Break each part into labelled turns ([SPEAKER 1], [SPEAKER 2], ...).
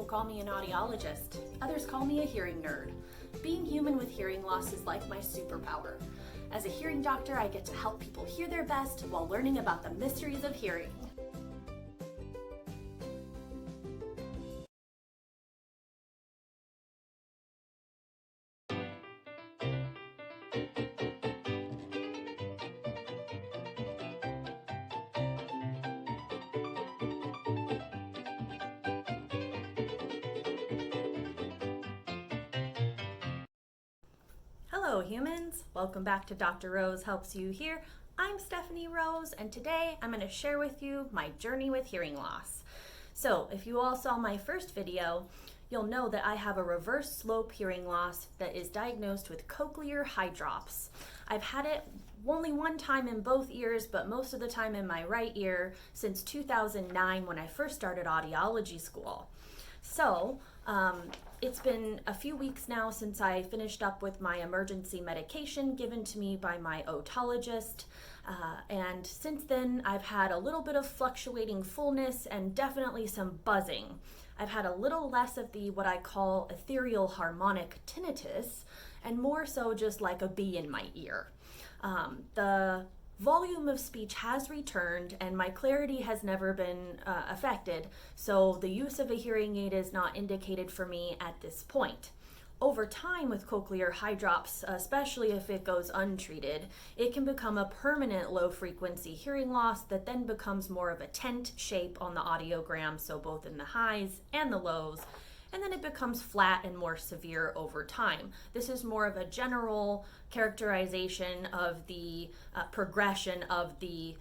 [SPEAKER 1] people call me an audiologist. Others call me a hearing nerd. Being human with hearing loss is like my superpower. As a hearing doctor, I get to help people hear their best while learning about the mysteries of hearing. Hello humans, welcome back to Dr. Rose Helps You Hear. I'm Stephanie Rose, and today I'm going to share with you my journey with hearing loss. So if you all saw my first video, you'll know that I have a reverse slope hearing loss that is diagnosed with cochlear hydrops. I've had it only one time in both ears, but most of the time in my right ear since 2009 when I first started audiology school. So it's been a few weeks now since I finished up with my emergency medication given to me by my otologist. And since then, I've had a little bit of fluctuating fullness and definitely some buzzing. I've had a little less of the what I call ethereal harmonic tinnitus and more so just like a bee in my ear. The volume of speech has returned and my clarity has never been affected, so the use of a hearing aid is not indicated for me at this point. Over time with cochlear hydrops, especially if it goes untreated, it can become a permanent low frequency hearing loss that then becomes more of a tent shape on the audiogram, so both in the highs and the lows, and then it becomes flat and more severe over time. This is more of a general characterization of the progression of the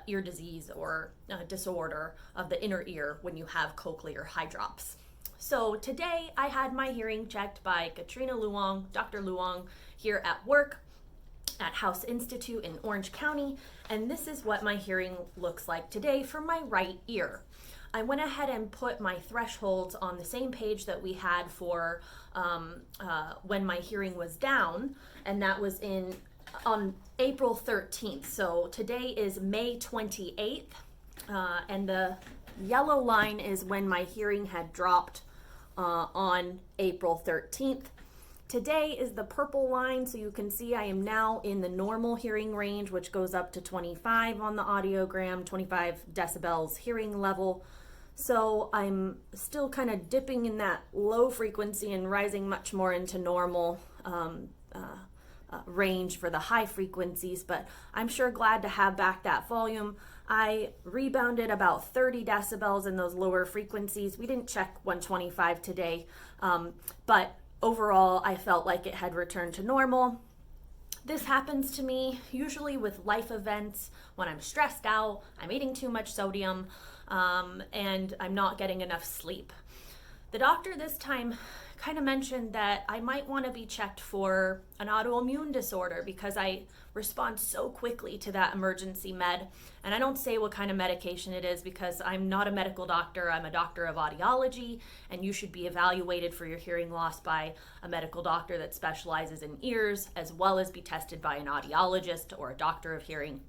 [SPEAKER 1] ear disease or disorder of the inner ear when you have cochlear hydrops. So today I had my hearing checked by Katrina Luong, Dr. Luong, here at work at House Institute in Orange County, and this is what my hearing looks like today for my right ear. I went ahead and put my thresholds on the same page that we had for when my hearing was down, and that was on April 13th. So today is May 28th, and the yellow line is when my hearing had dropped on April 13th. Today is the purple line, so you can see I am now in the normal hearing range, which goes up to 25 on the audiogram, 25 decibels hearing level. So I'm still kind of dipping in that low frequency and rising much more into normal range for the high frequencies, but I'm sure glad to have back that volume. I rebounded about 30 decibels in those lower frequencies. We didn't check 125 today, but overall, I felt like it had returned to normal. This happens to me usually with life events, when I'm stressed out, I'm eating too much sodium, and I'm not getting enough sleep. The doctor this time kind of mentioned that I might want to be checked for an autoimmune disorder because I respond so quickly to that emergency med. And I don't say what kind of medication it is because I'm not a medical doctor. I'm a doctor of audiology, and you should be evaluated for your hearing loss by a medical doctor that specializes in ears, as well as be tested by an audiologist or a doctor of hearing.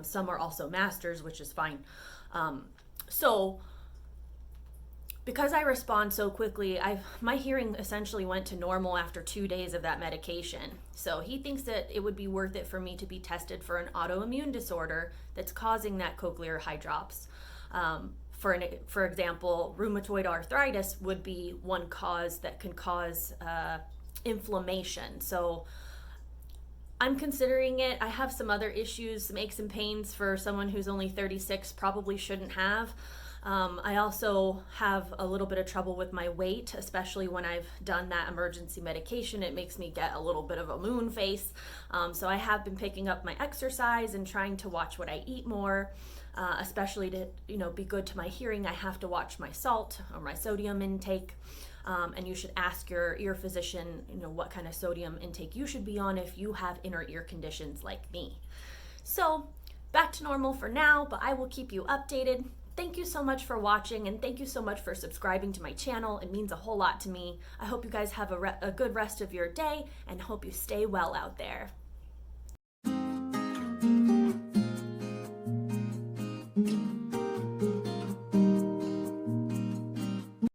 [SPEAKER 1] Some are also masters, which is fine. Because I respond so quickly, my hearing essentially went to normal after 2 days of that medication. So he thinks that it would be worth it for me to be tested for an autoimmune disorder that's causing that cochlear hydrops. For example, rheumatoid arthritis would be one cause that can cause inflammation. So I'm considering it. I have some other issues, some aches and pains for someone who's only 36 probably shouldn't have. I also have a little bit of trouble with my weight, especially when I've done that emergency medication. It makes me get a little bit of a moon face. So I have been picking up my exercise and trying to watch what I eat more, especially to be good to my hearing. I have to watch my salt or my sodium intake. And you should ask your ear physician, what kind of sodium intake you should be on if you have inner ear conditions like me. So back to normal for now, but I will keep you updated. Thank you so much for watching, and thank you so much for subscribing to my channel. It means a whole lot to me. I hope you guys have a good rest of your day, and hope you stay well out there.